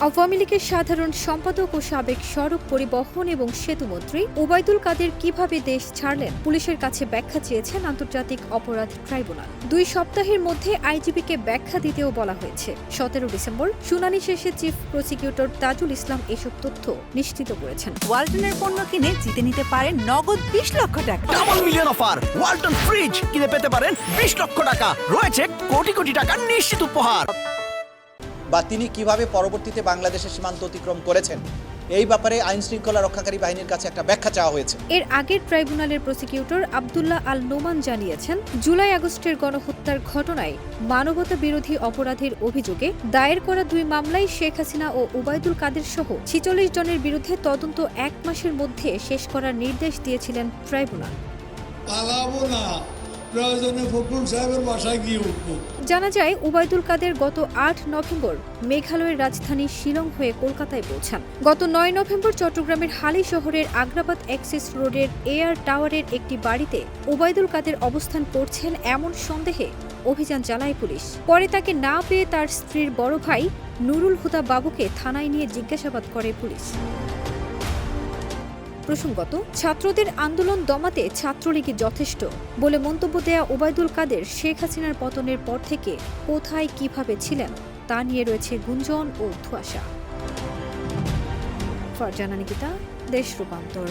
আওয়ামী লীগের সাধারণ সম্পাদক ও সাবেক সড়ক পরিবহন এবং সেতুমন্ত্রী ওবায়দুল কাদের কিভাবে দেশ ছাড়লেন পুলিশের কাছে ব্যাখ্যা চেয়েছেন আন্তর্জাতিক অপরাধ ট্রাইব্যুনাল। 2 সপ্তাহের মধ্যে আইজিপিকে ব্যাখ্যা দিতেও বলা হয়েছে। 17 ডিসেম্বর শুনানি শেষে চিফ প্রসিকিউটর তাজুল ইসলাম এসব তথ্য নিশ্চিত করেছেন। ওয়ালটনের পণ্য কিনে জিতে নিতে পারেন নগদ 20 লক্ষ টাকা। Double million offer, Walton fridge কিনে পেতে পারেন 20 লক্ষ টাকা। রয়েছে কোটি কোটি টাকার নিশ্চিত উপহার। বা তিনি কিভাবে পরবর্তীতে বাংলাদেশের সীমান্ত অতিক্রম করেছেন এই ব্যাপারে আইন শৃঙ্খলা রক্ষাকারী বাহিনীর কাছে একটা ব্যাখ্যা চাওয়া হয়েছে। এর আগের ট্রাইব্যুনালের প্রসিকিউটর আব্দুল্লাহ আল নোমান জানিয়েছেন, জুলাই আগস্টের গণহত্যার ঘটনায় মানবতা বিরোধী অপরাধের অভিযোগে দায়ের করা 2 মামলায় শেখ হাসিনা ও ওবায়দুল কাদের সহ 46 জনের বিরুদ্ধে তদন্ত 1 মাসের মধ্যে শেষ করার নির্দেশ দিয়েছিলেন ট্রাইব্যুনাল। জানা যায়, ওবায়দুল কাদের গত 8 নভেম্বর মেঘালয়ের রাজধানী শিলং হয়ে কলকাতায় পৌঁছান। গত 9 নভেম্বর চট্টগ্রামের হালি শহরের আগ্রাবাদ অ্যাক্সেস রোডের এয়ার টাওয়ারের একটি বাড়িতে ওবায়দুল কাদের অবস্থান করছেন এমন সন্দেহে অভিযান চালায় পুলিশ। পরে তাকে না পেয়ে তার স্ত্রীর বড় ভাই নুরুল হুদা বাবুকে থানায় নিয়ে জিজ্ঞাসাবাদ করে পুলিশ। প্রসঙ্গত, ছাত্রদের আন্দোলন দমাতে ছাত্রলীগই যথেষ্ট বলে মন্তব্য দেয়া ওবায়দুল কাদের শেখ হাসিনার পতনের পর থেকে কোথায় কিভাবে ছিলেন তা নিয়ে রয়েছে গুঞ্জন ও ধোঁয়াশা। ফারজানা নিকিতা, দেশ রূপান্তর।